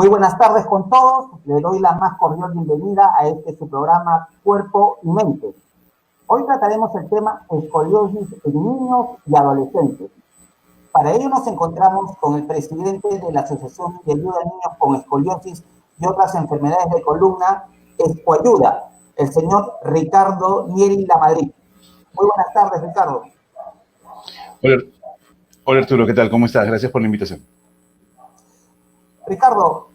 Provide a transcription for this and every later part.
Muy buenas tardes con todos. Le doy la más cordial bienvenida a su programa Cuerpo y Mente. Hoy trataremos el tema escoliosis en niños y adolescentes. Para ello nos encontramos con el presidente de la Asociación de Ayuda a Niños con Escoliosis y otras enfermedades de columna, Escoayuda, el señor Ricardo Nieri Lamadrid. Muy buenas tardes, Ricardo. Hola Arturo, ¿qué tal? ¿Cómo estás? Gracias por la invitación. Ricardo,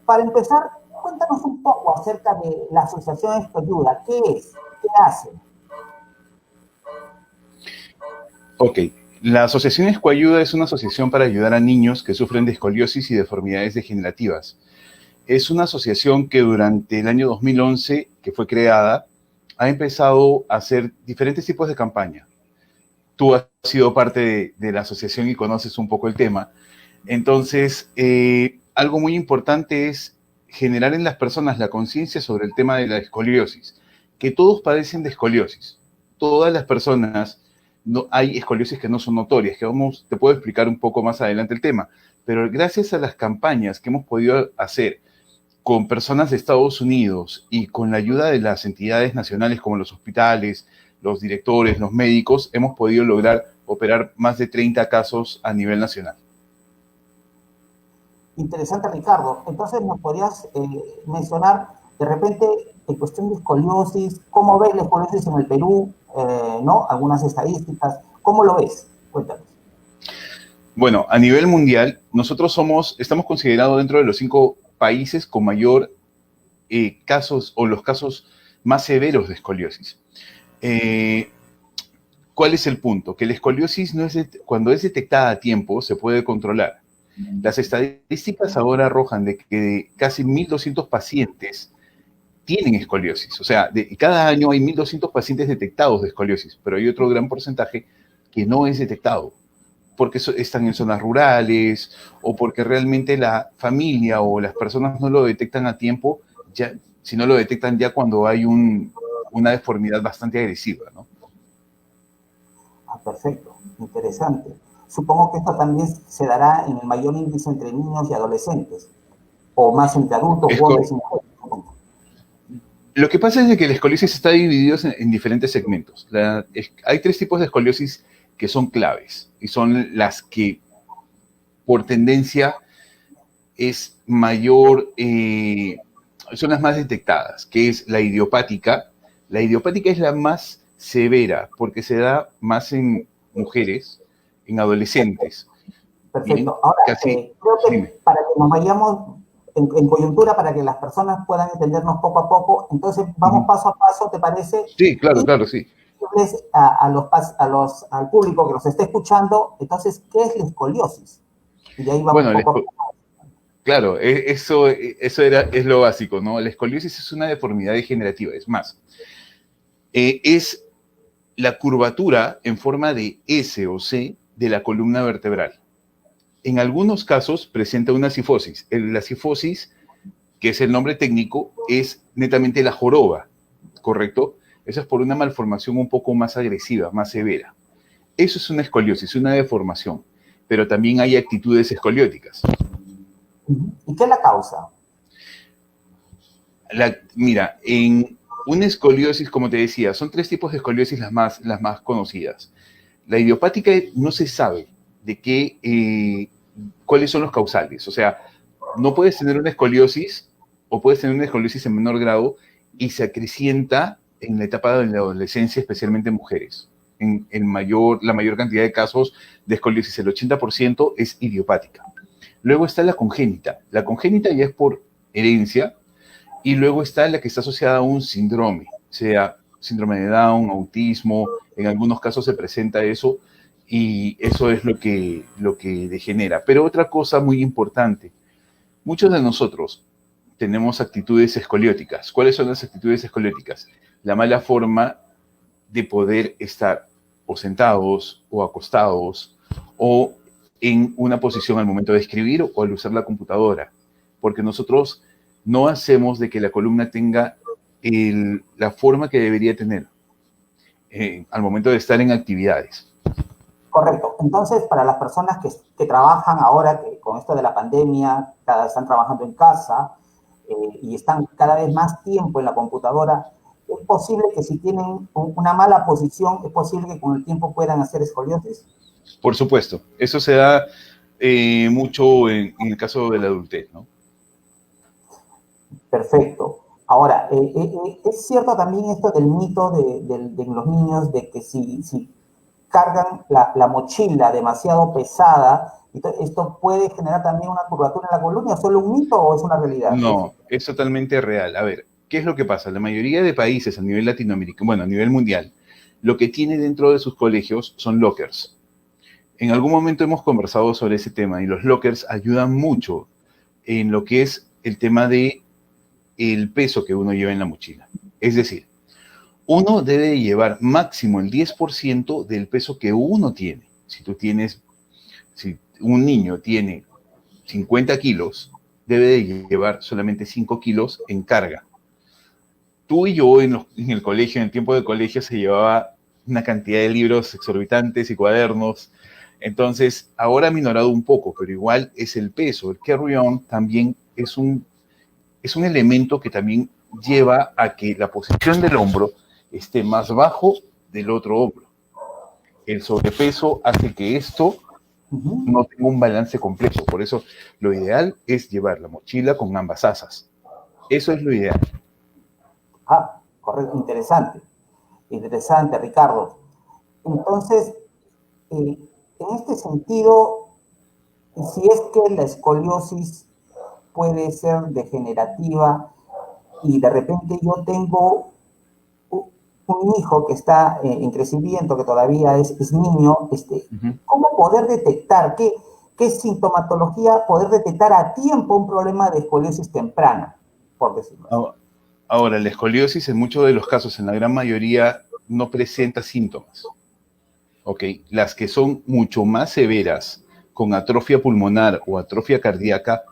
para empezar, cuéntanos un poco acerca de la Asociación Escoayuda. ¿Qué es? ¿Qué hace? Ok, la Asociación Escoayuda es una asociación para ayudar a niños que sufren de escoliosis y deformidades degenerativas. Es una asociación que durante el año 2011, que fue creada, ha empezado a hacer diferentes tipos de campaña. Tú has sido parte de la asociación y conoces un poco el tema. Entonces, algo muy importante es generar en las personas la conciencia sobre el tema de la escoliosis, que todos padecen de escoliosis. Todas las personas, no, hay escoliosis que no son notorias, que te puedo explicar un poco más adelante el tema, pero gracias a las campañas que hemos podido hacer con personas de Estados Unidos y con la ayuda de las entidades nacionales como los hospitales, los directores, los médicos, hemos podido lograr operar más de 30 casos a nivel nacional. Interesante, Ricardo. Entonces, ¿nos podrías mencionar de repente en cuestión de escoliosis, cómo ves la escoliosis en el Perú, ¿no? Algunas estadísticas, ¿cómo lo ves? Cuéntanos. Bueno, a nivel mundial, nosotros estamos considerados dentro de los 5 países con mayor casos o los casos más severos de escoliosis. ¿Cuál es el punto? Que la escoliosis cuando es detectada a tiempo se puede controlar. Las estadísticas ahora arrojan de que casi 1.200 pacientes tienen escoliosis. O sea, cada año hay 1.200 pacientes detectados de escoliosis, pero hay otro gran porcentaje que no es detectado, porque están en zonas rurales o porque realmente la familia o las personas no lo detectan a tiempo, si no lo detectan ya cuando hay una deformidad bastante agresiva, ¿no? Ah, perfecto, interesante. Supongo que esto también se dará en el mayor índice entre niños y adolescentes, o más entre adultos, hombres y mujeres. Lo que pasa es de que la escoliosis está dividida en diferentes segmentos. Hay 3 tipos de escoliosis que son claves y son las que por tendencia es mayor, son las más detectadas, que es la idiopática. La idiopática es la más severa porque se da más en mujeres, en adolescentes. Perfecto. Bien, ahora, creo que para que nos vayamos en coyuntura, para que las personas puedan entendernos poco a poco, entonces vamos paso a paso, ¿te parece? Sí, claro, sí. Al público que nos esté escuchando, entonces, ¿qué es la escoliosis? Y de ahí vamos poco a poco. Claro, eso es lo básico, ¿no? La escoliosis es una deformidad degenerativa, es más, es la curvatura en forma de S o C de la columna vertebral. En algunos casos presenta una cifosis. La cifosis, que es el nombre técnico, es netamente la joroba, ¿correcto? Eso es por una malformación un poco más agresiva, más severa. Eso es una escoliosis, una deformación, pero también hay actitudes escolióticas. ¿Y qué es la causa? Mira, en una escoliosis, como te decía, son 3 tipos de escoliosis las más conocidas. La idiopática no se sabe de cuáles son los causales. O sea, no puedes tener una escoliosis o puedes tener una escoliosis en menor grado y se acrecienta en la etapa de la adolescencia, especialmente en mujeres. La mayor cantidad de casos de escoliosis, el 80% es idiopática. Luego está la congénita. La congénita ya es por herencia, y luego está la que está asociada a un síndrome, sea síndrome de Down, autismo, en algunos casos se presenta eso, y eso es lo que degenera. Pero otra cosa muy importante, muchos de nosotros tenemos actitudes escolióticas. ¿Cuáles son las actitudes escolióticas? La mala forma de poder estar o sentados o acostados o en una posición al momento de escribir o al usar la computadora, porque nosotros no hacemos de que la columna tenga la forma que debería tener al momento de estar en actividades. Correcto. Entonces, para las personas que trabajan ahora, que con esto de la pandemia, están trabajando en casa y están cada vez más tiempo en la computadora, ¿es posible que si tienen una mala posición, es posible que con el tiempo puedan hacer escoliosis? Por supuesto, eso se da mucho en el caso de la adultez, ¿no? Perfecto. Ahora, es cierto también esto del mito de los niños de que si cargan la mochila demasiado pesada, esto puede generar también una curvatura en la columna. ¿Es solo un mito o es una realidad? No, es totalmente real. A ver, ¿qué es lo que pasa? La mayoría de países a nivel latinoamericano, bueno, a nivel mundial, lo que tiene dentro de sus colegios son lockers. En algún momento hemos conversado sobre ese tema y los lockers ayudan mucho en lo que es el tema de el peso que uno lleva en la mochila. Es decir, uno debe llevar máximo el 10% del peso que uno tiene. Si un niño tiene 50 kilos, debe de llevar solamente 5 kilos en carga. Tú y yo en el colegio, en el tiempo de colegio, se llevaba una cantidad de libros exorbitantes y cuadernos. Entonces, ahora ha minorado un poco, pero igual es el peso. El carry-on también es un elemento que también lleva a que la posición del hombro esté más bajo del otro hombro. El sobrepeso hace que esto no tenga un balance completo. Por eso, lo ideal es llevar la mochila con ambas asas. Eso es lo ideal. Ah, correcto, interesante. Interesante, Ricardo. Entonces, en este sentido, si es que la escoliosis puede ser degenerativa y de repente yo tengo un hijo que está en crecimiento, que todavía es niño, ¿cómo poder detectar, qué sintomatología poder detectar a tiempo un problema de escoliosis temprana, por decirlo así? Ahora, la escoliosis en muchos de los casos, en la gran mayoría, no presenta síntomas. ¿Ok? Las que son mucho más severas, con atrofia pulmonar o atrofia cardíaca,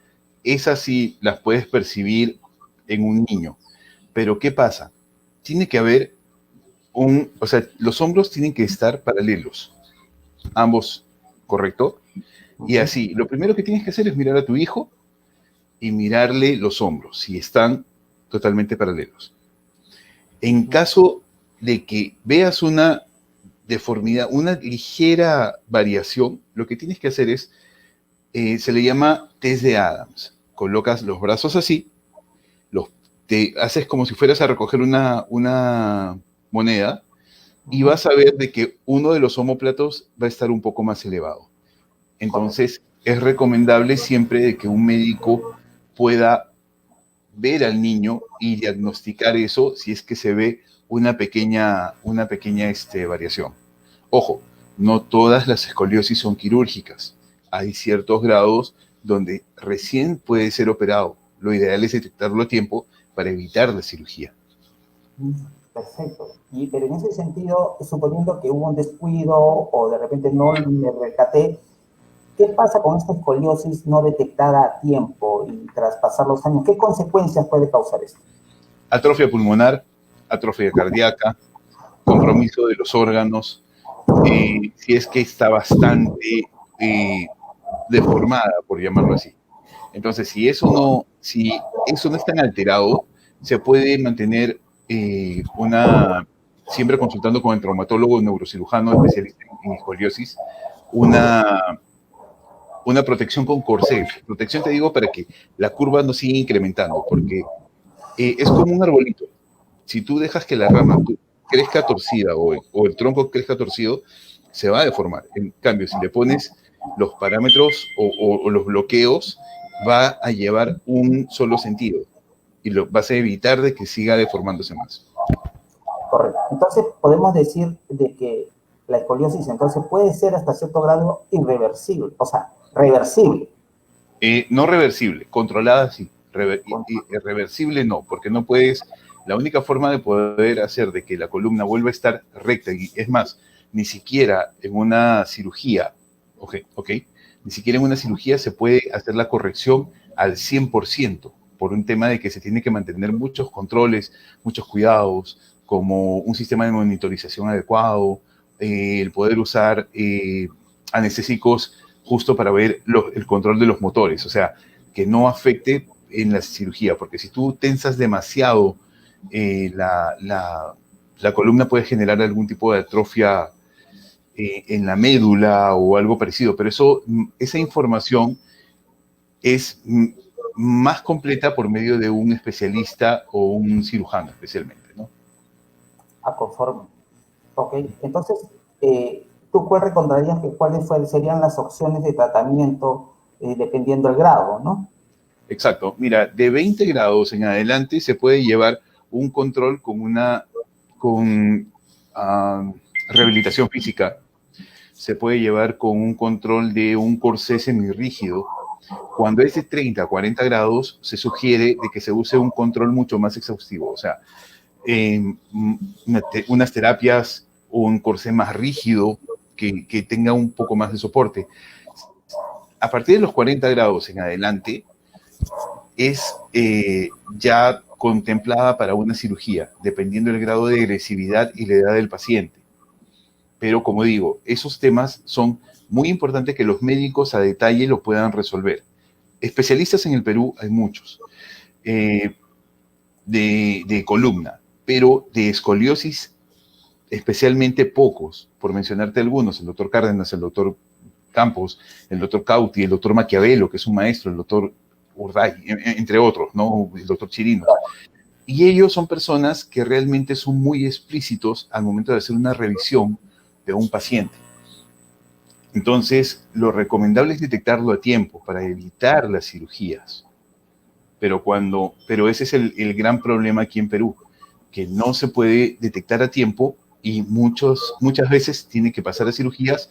esas sí las puedes percibir en un niño. Pero ¿qué pasa? Tiene que haber o sea, los hombros tienen que estar paralelos, ambos, ¿correcto? Y así, lo primero que tienes que hacer es mirar a tu hijo y mirarle los hombros, si están totalmente paralelos. En caso de que veas una deformidad, una ligera variación, lo que tienes que hacer es, se le llama test de Adams. Colocas los brazos así, te haces como si fueras a recoger una moneda y vas a ver de que uno de los omóplatos va a estar un poco más elevado. Entonces, es recomendable siempre de que un médico pueda ver al niño y diagnosticar eso si es que se ve una pequeña variación. Ojo, no todas las escoliosis son quirúrgicas. Hay ciertos grados donde recién puede ser operado. Lo ideal es detectarlo a tiempo para evitar la cirugía. Perfecto. Pero en ese sentido, suponiendo que hubo un descuido o de repente no me recaté, ¿qué pasa con esta escoliosis no detectada a tiempo y tras pasar los años? ¿Qué consecuencias puede causar esto? Atrofia pulmonar, atrofia cardíaca, compromiso de los órganos, si es que está bastante deformada, por llamarlo así. Entonces, si eso no es tan alterado, se puede mantener siempre consultando con el traumatólogo neurocirujano especialista en escoliosis, una protección con corsé. Protección te digo para que la curva no siga incrementando, porque es como un arbolito. Si tú dejas que la rama crezca torcida o el tronco crezca torcido, se va a deformar. En cambio, si le pones los parámetros o los bloqueos, va a llevar un solo sentido y vas a evitar de que siga deformándose más. Correcto. Entonces, podemos decir de que la escoliosis entonces puede ser hasta cierto grado irreversible, o sea, reversible. No reversible, controlada sí. Reversible no, porque no puedes. La única forma de poder hacer de que la columna vuelva a estar recta, y es más, ni siquiera en una cirugía, ok, ni siquiera en una cirugía se puede hacer la corrección al 100%, por un tema de que se tiene que mantener muchos controles, muchos cuidados, como un sistema de monitorización adecuado, el poder usar anestésicos justo para ver el control de los motores, o sea, que no afecte en la cirugía, porque si tú tensas demasiado la columna puede generar algún tipo de atrofia en la médula o algo parecido, pero esa información es más completa por medio de un especialista o un cirujano especialmente, ¿no? Conforme. Ok, entonces, ¿tú cuál recomendarías cuáles serían las opciones de tratamiento dependiendo del grado, ¿no? Exacto. Mira, de 20 grados en adelante se puede llevar un control con rehabilitación física. Se puede llevar con un control de un corsé semirrígido. Cuando es de 30 a 40 grados, se sugiere de que se use un control mucho más exhaustivo. O sea, unas terapias o un corsé más rígido que tenga un poco más de soporte. A partir de los 40 grados en adelante, es ya contemplada para una cirugía, dependiendo del grado de agresividad y la edad del paciente. Pero como digo, esos temas son muy importantes que los médicos a detalle lo puedan resolver. Especialistas en el Perú hay muchos, de columna, pero de escoliosis especialmente pocos, por mencionarte algunos, el doctor Cárdenas, el doctor Campos, el doctor Cauti, el doctor Maquiavelo, que es un maestro, el doctor Urday, entre otros, ¿no? El doctor Chirino. Y ellos son personas que realmente son muy explícitos al momento de hacer una revisión de un paciente. Entonces, lo recomendable es detectarlo a tiempo para evitar las cirugías. Pero ese es el gran problema aquí en Perú, que no se puede detectar a tiempo y muchas veces tiene que pasar a cirugías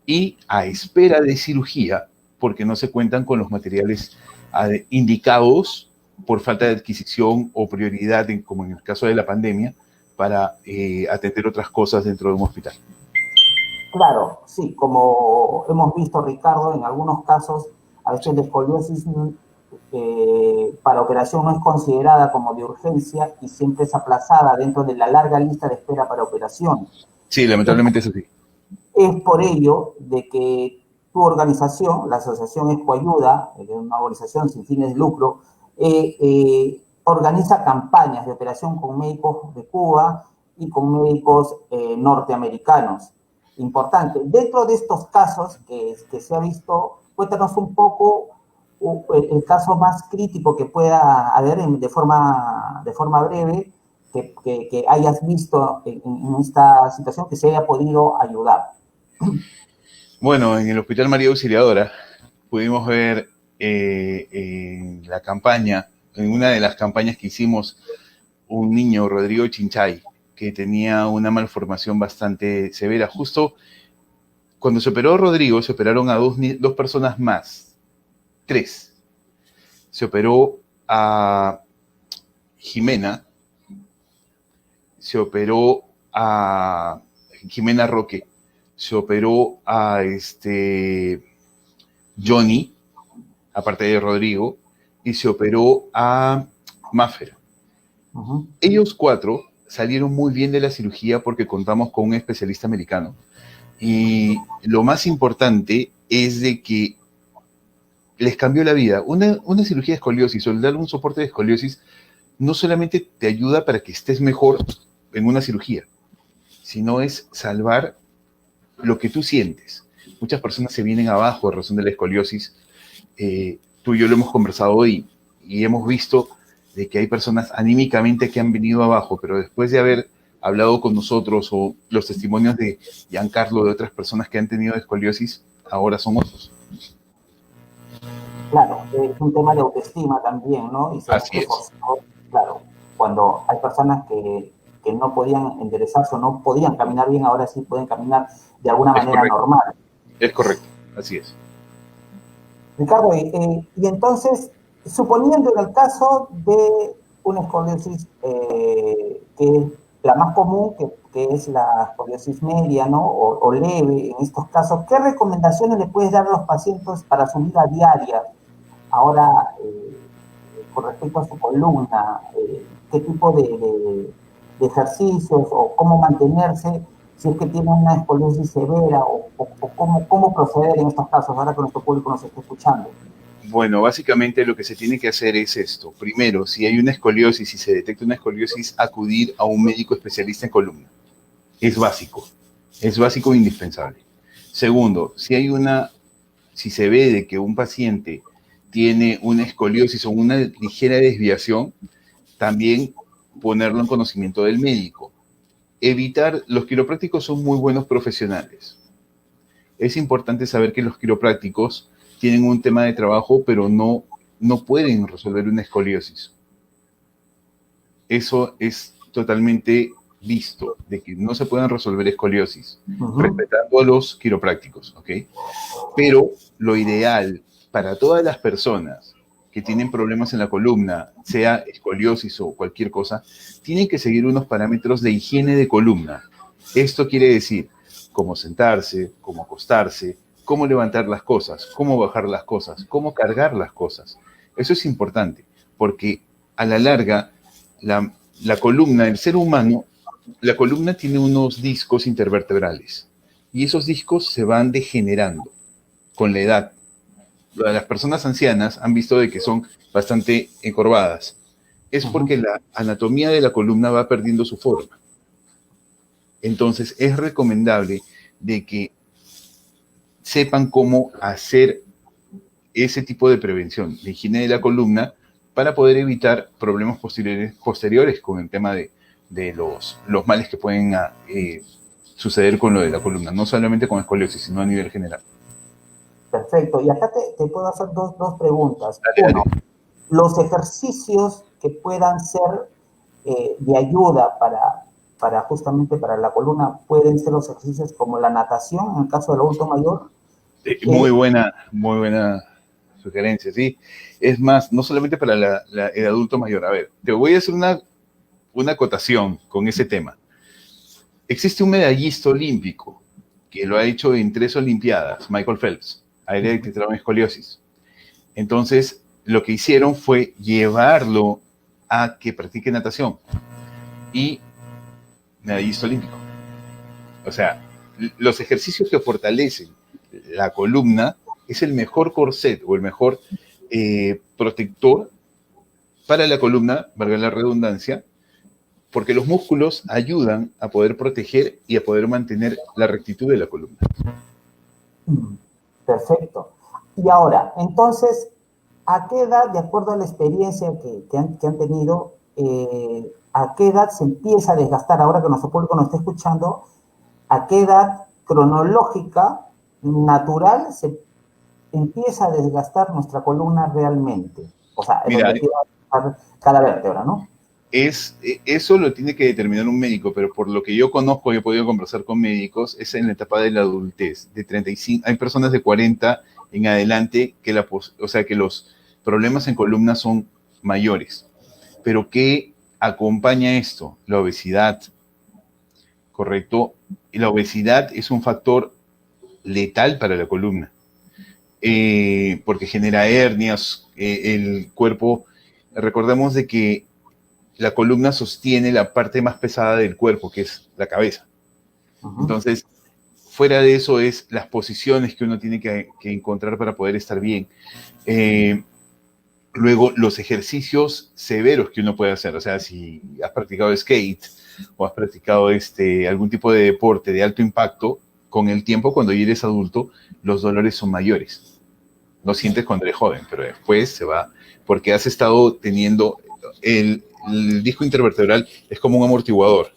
y a espera de cirugía porque no se cuentan con los materiales indicados por falta de adquisición o prioridad, como en el caso de la pandemia, para atender otras cosas dentro de un hospital. Claro, sí, como hemos visto, Ricardo, en algunos casos, a veces la escoliosis para operación no es considerada como de urgencia y siempre es aplazada dentro de la larga lista de espera para operación. Sí, lamentablemente es así. Es por ello de que tu organización, la Asociación Escoayuda, una organización sin fines de lucro, organiza campañas de operación con médicos de Cuba y con médicos norteamericanos. Importante. Dentro de estos casos que se ha visto, cuéntanos un poco el caso más crítico que pueda haber de forma breve, que hayas visto en esta situación, que se haya podido ayudar. Bueno, en el Hospital María Auxiliadora pudimos ver en la campaña, en una de las campañas que hicimos, un niño, Rodrigo Chinchay, que tenía una malformación bastante severa. Justo cuando se operó Rodrigo, se operaron a dos personas más, 3. Se operó a Jimena, se operó a Jimena Roque, se operó a Johnny, aparte de Rodrigo, y se operó a Maffer. Ellos 4 salieron muy bien de la cirugía porque contamos con un especialista americano. Y lo más importante es de que les cambió la vida. Una cirugía de escoliosis o el darle un soporte de escoliosis no solamente te ayuda para que estés mejor en una cirugía, sino es salvar lo que tú sientes. Muchas personas se vienen abajo a razón de la escoliosis. Tú y yo lo hemos conversado hoy y hemos visto de que hay personas anímicamente que han venido abajo, pero después de haber hablado con nosotros o los testimonios de Giancarlo, de otras personas que han tenido escoliosis, ahora son otros. Claro, es un tema de autoestima también, ¿no? Y Así es. Claro, cuando hay personas que no podían enderezarse o no podían caminar bien, ahora sí pueden caminar de alguna manera normal. Es correcto, así es. Ricardo, y entonces, suponiendo en el caso de una escoliosis que es la más común, que es la escoliosis media, ¿no? O leve, en estos casos, ¿qué recomendaciones le puedes dar a los pacientes para su vida diaria? Ahora, con respecto a su columna, ¿qué tipo de ejercicios o cómo mantenerse si es que tiene una escoliosis severa o cómo proceder en estos casos, ahora que nuestro público nos está escuchando? Bueno, básicamente lo que se tiene que hacer es esto. Primero, si hay una escoliosis, si se detecta una escoliosis, acudir a un médico especialista en columna. Es básico e indispensable. Segundo, si se ve de que un paciente tiene una escoliosis o una ligera desviación, también ponerlo en conocimiento del médico. Los quiroprácticos son muy buenos profesionales. Es importante saber que los quiroprácticos tienen un tema de trabajo, pero no pueden resolver una escoliosis. Eso es totalmente visto, de que no se pueden resolver escoliosis, respetando a los quiroprácticos, ¿ok? Pero lo ideal para todas las personas que tienen problemas en la columna, sea escoliosis o cualquier cosa, tienen que seguir unos parámetros de higiene de columna. Esto quiere decir cómo sentarse, cómo acostarse, cómo levantar las cosas, cómo bajar las cosas, cómo cargar las cosas. Eso es importante, porque a la larga, la columna, el ser humano, la columna tiene unos discos intervertebrales y esos discos se van degenerando con la edad. Las personas ancianas han visto de que son bastante encorvadas. Es porque la anatomía de la columna va perdiendo su forma. Entonces es recomendable de que sepan cómo hacer ese tipo de prevención, de higiene de la columna, para poder evitar problemas posteriores con el tema de los males que pueden suceder con lo de la columna, no solamente con escoliosis, sino a nivel general. Perfecto. Y acá te puedo hacer dos preguntas. Dale, Uno, dale. los ejercicios que puedan ser de ayuda justamente para la columna, pueden ser los ejercicios como la natación, en el caso del adulto mayor. Muy buena sugerencia, sí. Es más, no solamente para el adulto mayor. A ver, te voy a hacer una acotación con ese tema. Existe un medallista olímpico que lo ha hecho en 3 Olimpiadas, Michael Phelps, área de tetrao en escoliosis. Entonces, lo que hicieron fue llevarlo a que practique natación y medallista olímpico. O sea, los ejercicios que fortalecen la columna es el mejor corset o el mejor protector para la columna, valga la redundancia, porque los músculos ayudan a poder proteger y a poder mantener la rectitud de la columna. Perfecto. Y ahora, entonces, ¿a qué edad, de acuerdo a la experiencia que han tenido, a qué edad se empieza a desgastar, ahora que nuestro público nos está escuchando, a qué edad cronológica, natural, se empieza a desgastar nuestra columna realmente? O sea, Mira, donde queda cada vértebra, ¿no? Eso lo tiene que determinar un médico, pero por lo que yo conozco y he podido conversar con médicos, es en la etapa de la adultez, de 35, hay personas de 40 en adelante que los problemas en columna son mayores. Pero ¿qué acompaña esto? La obesidad, ¿correcto? Y la obesidad es un factor letal para la columna, porque genera hernias, el cuerpo, recordemos de que la columna sostiene la parte más pesada del cuerpo, que es la cabeza. Entonces, fuera de eso es las posiciones que uno tiene que encontrar para poder estar bien. Luego, los ejercicios severos que uno puede hacer. O sea, si has practicado skate o has practicado algún tipo de deporte de alto impacto, con el tiempo, cuando ya eres adulto, los dolores son mayores. No sientes cuando eres joven, pero después se va, porque has estado teniendo el disco intervertebral es como un amortiguador.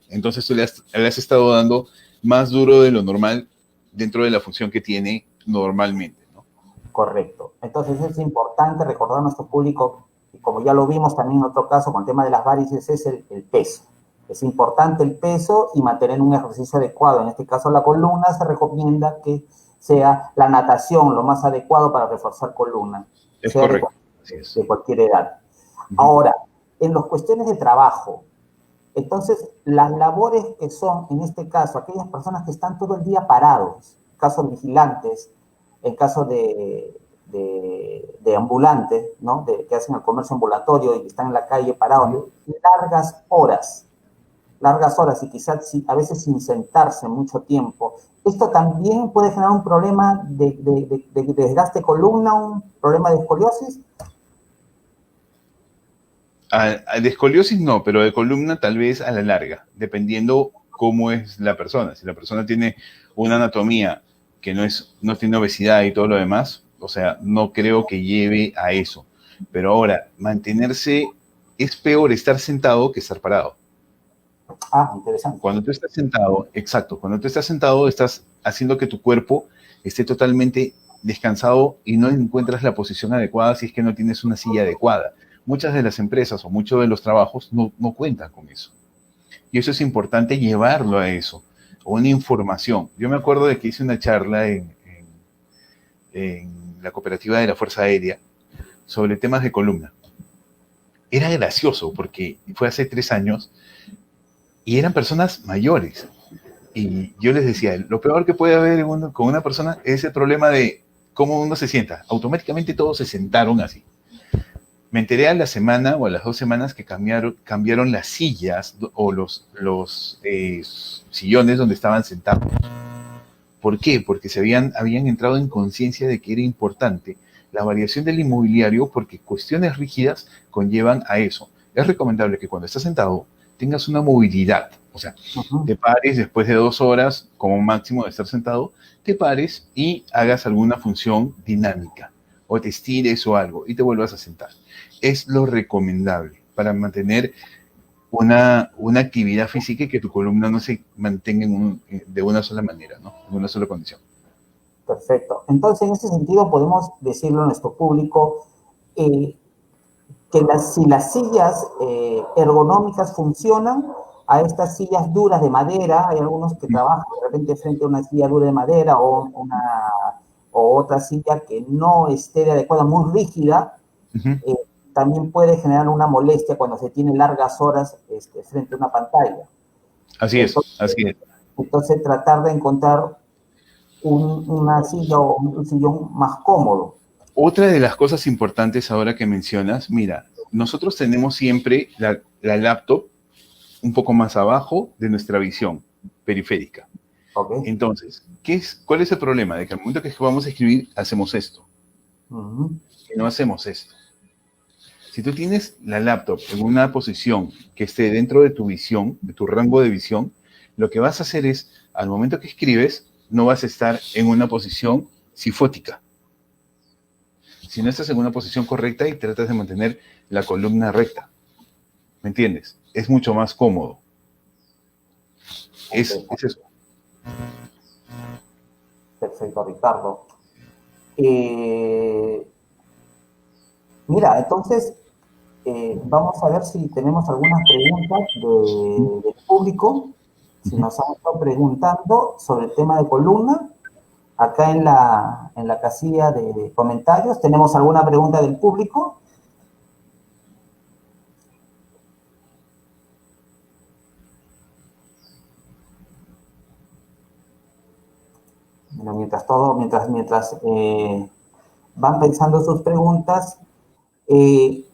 Entonces tú le has estado dando más duro de lo normal dentro de la función que tiene normalmente, ¿no? Correcto. Entonces es importante recordar a nuestro público, y como ya lo vimos también en otro caso con el tema de las varices, es el peso. Es importante el peso y mantener un ejercicio adecuado. En este caso la columna se recomienda que sea la natación lo más adecuado para reforzar columna. Es correcto. De cualquier edad. Ahora, en las cuestiones de trabajo, entonces las labores que son, en este caso, aquellas personas que están todo el día parados, casos vigilantes, en caso de ambulantes, ¿no? Que hacen el comercio ambulatorio y están en la calle parados, largas horas y quizás a veces sin sentarse mucho tiempo, Esto también puede generar un problema de desgaste de columna, un problema de escoliosis. De escoliosis no, pero de columna tal vez a la larga, dependiendo cómo es la persona. Si la persona tiene una anatomía que no tiene obesidad y todo lo demás, o sea, no creo que lleve a eso. Pero ahora, mantenerse, es peor estar sentado que estar parado. Ah, interesante. Cuando tú estás sentado, exacto, cuando tú estás sentado estás haciendo que tu cuerpo esté totalmente descansado y no encuentras la posición adecuada si es que no tienes una silla adecuada. Muchas de las empresas o muchos de los trabajos no cuentan con eso. Y eso es importante llevarlo a eso, o una información. Yo me acuerdo de que hice una charla en la cooperativa de la Fuerza Aérea sobre temas de columna. Era gracioso porque fue hace 3 años y eran personas mayores. Y yo les decía, lo peor que puede haber con una persona es el problema de cómo uno se sienta. Automáticamente todos se sentaron así. Me enteré a la semana o a las 2 semanas que cambiaron las sillas o los sillones donde estaban sentados. ¿Por qué? Porque habían entrado en conciencia de que era importante la variación del inmobiliario porque cuestiones rígidas conllevan a eso. Es recomendable que cuando estás sentado tengas una movilidad. O sea, te pares después de 2 horas, como máximo de estar sentado, te pares y hagas alguna función dinámica. O te estires o algo y te vuelvas a sentar. Es lo recomendable para mantener una actividad física y que tu columna no se mantenga de una sola manera, ¿no? En una sola condición. Perfecto. Entonces, en ese sentido, podemos decirle a nuestro público que si las sillas ergonómicas funcionan, a estas sillas duras de madera, hay algunos que trabajan de repente frente a una silla dura de madera o otra silla que no esté adecuada, muy rígida, también puede generar una molestia cuando se tiene largas horas frente a una pantalla. Así es. Entonces, tratar de encontrar una silla o un sillón más cómodo. Otra de las cosas importantes ahora que mencionas, mira, nosotros tenemos siempre la laptop un poco más abajo de nuestra visión periférica. Okay. Entonces, ¿cuál es el problema? De que al momento que vamos a escribir, hacemos esto. Y no hacemos esto. Si tú tienes la laptop en una posición que esté dentro de tu visión, de tu rango de visión, lo que vas a hacer es, al momento que escribes, no vas a estar en una posición cifótica. Si no estás en una posición correcta y tratas de mantener la columna recta. ¿Me entiendes? Es mucho más cómodo. Es eso. Perfecto, Ricardo. Mira, entonces, vamos a ver si tenemos algunas preguntas del público. Si nos han estado preguntando sobre el tema de columna, acá en la casilla de comentarios, ¿tenemos alguna pregunta del público? Bueno, mientras van pensando sus preguntas, ¿qué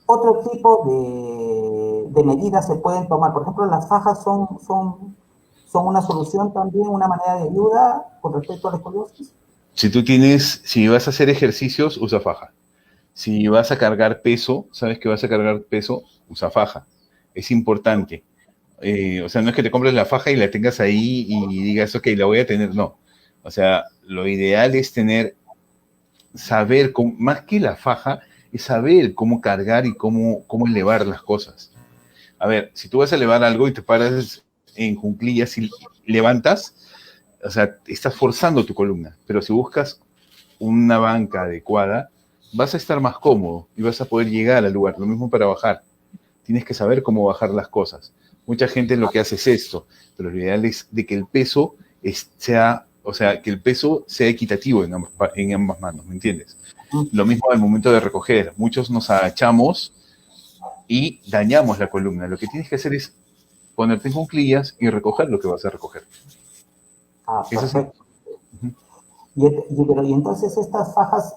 otro tipo de medidas se pueden tomar? Por ejemplo, las fajas son una solución también, una manera de ayuda con respecto a la escoliosis. Si vas a hacer ejercicios, usa faja. Si vas a cargar peso, sabes que vas a cargar peso, usa faja. Es importante. O sea, no es que te compres la faja y la tengas ahí y digas, ok, la voy a tener, no. O sea, lo ideal es saber, más que la faja, es saber cómo cargar y cómo elevar las cosas. A ver, si tú vas a elevar algo y te paras en cuclillas y levantas, o sea, estás forzando tu columna. Pero si buscas una banca adecuada, vas a estar más cómodo y vas a poder llegar al lugar. Lo mismo para bajar. Tienes que saber cómo bajar las cosas. Mucha gente lo que hace es esto, pero lo ideal es de que el peso sea equitativo en ambas manos, ¿me entiendes? Lo mismo al momento de recoger. Muchos nos agachamos y dañamos la columna. Lo que tienes que hacer es ponerte en cuclillas y recoger lo que vas a recoger. Perfecto. Y entonces estas fajas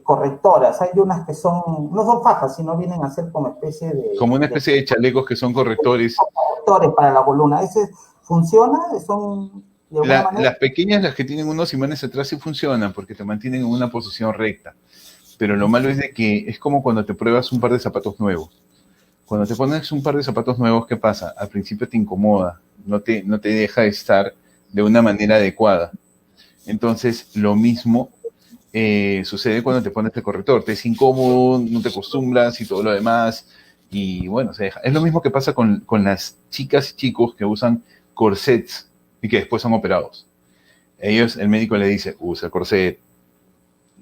correctoras, hay unas que no son fajas, sino vienen a ser como especie de... Como una especie de chalecos que son correctores. correctores para la columna. ¿Ese funciona? ¿Son de alguna manera? Las pequeñas, las que tienen unos imanes atrás sí funcionan porque te mantienen en una posición recta. Pero lo malo es de que es como cuando te pruebas un par de zapatos nuevos. Cuando te pones un par de zapatos nuevos, ¿qué pasa? Al principio te incomoda, no te deja estar de una manera adecuada. Entonces, lo mismo sucede cuando te pones el corrector. Te es incómodo, no te acostumbras y todo lo demás. Y bueno, se deja. Es lo mismo que pasa con las chicas y chicos que usan corsets y que después son operados. Ellos, el médico le dice, usa corset,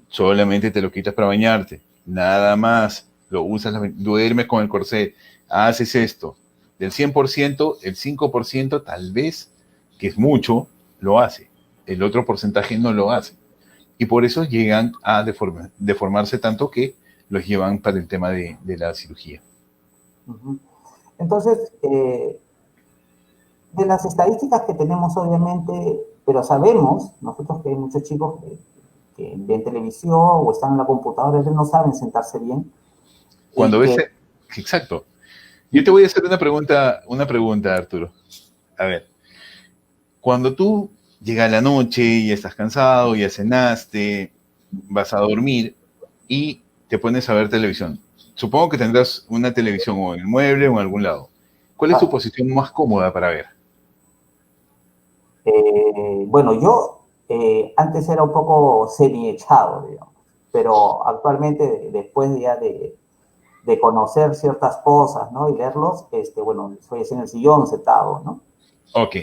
solamente te lo quitas para bañarte, nada más, lo usas, duermes con el corset, haces esto. Del 100%, el 5% tal vez, que es mucho, lo hace. El otro porcentaje no lo hace. Y por eso llegan a deformarse tanto que los llevan para el tema de la cirugía. Entonces, de las estadísticas que tenemos, obviamente, pero sabemos, nosotros que hay muchos chicos que ven televisión o están en la computadora, ellos no saben sentarse bien. Cuando ves... Exacto. Yo te voy a hacer una pregunta, Arturo. A ver, cuando tú llega la noche y estás cansado, ya cenaste, vas a dormir y te pones a ver televisión. Supongo que tendrás una televisión o en el mueble o en algún lado. ¿Cuál es tu posición más cómoda para ver? Bueno, yo antes era un poco semi-echado, digamos, pero actualmente, después ya de conocer ciertas cosas, ¿no? Y leerlos, bueno, estoy en el sillón sentado, ¿no? Ok,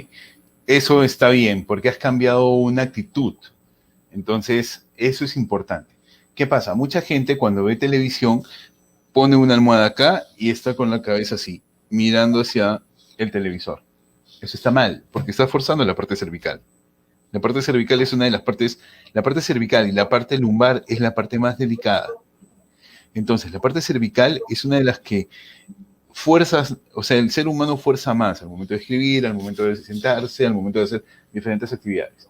eso está bien, porque has cambiado una actitud. Entonces, eso es importante. ¿Qué pasa? Mucha gente cuando ve televisión pone una almohada acá y está con la cabeza así, mirando hacia el televisor. Eso está mal, porque está forzando la parte cervical. La parte cervical es una de las partes, la parte cervical y la parte lumbar es la parte más delicada. Entonces, la parte cervical es una de las que fuerzas, o sea, el ser humano fuerza más al momento de escribir, al momento de sentarse, al momento de hacer diferentes actividades.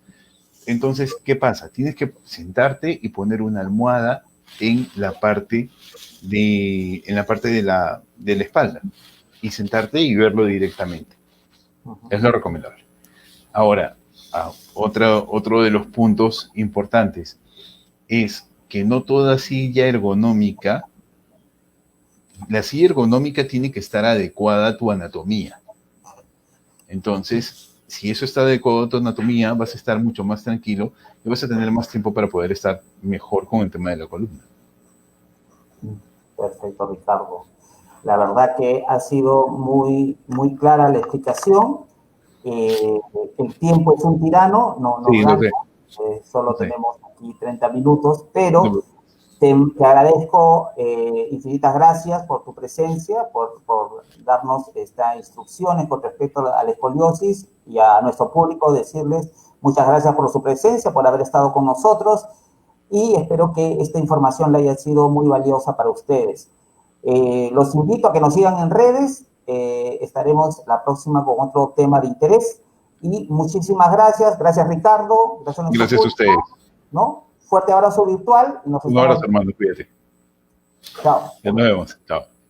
Entonces, ¿qué pasa? Tienes que sentarte y poner una almohada en la parte de la espalda y sentarte y verlo directamente. Es lo recomendable. Ahora, otro de los puntos importantes es que no toda silla ergonómica, la silla ergonómica tiene que estar adecuada a tu anatomía. Entonces, si eso está adecuado a tu anatomía, vas a estar mucho más tranquilo y vas a tener más tiempo para poder estar mejor con el tema de la columna. Perfecto, Ricardo. La verdad que ha sido muy, muy clara la explicación. El tiempo es un tirano, no nos Sí, gana, solo tenemos aquí 30 minutos, pero te agradezco infinitas gracias por tu presencia, por darnos estas instrucciones con respecto a la escoliosis, y a nuestro público decirles muchas gracias por su presencia, por haber estado con nosotros, y espero que esta información le haya sido muy valiosa para ustedes. Los invito a que nos sigan en redes, estaremos la próxima con otro tema de interés, y muchísimas gracias. Gracias, Ricardo. Gracias a ustedes. ¿No? Fuerte abrazo virtual. Un abrazo, hermano, cuídate. Chao. Ya nos vemos. Chao.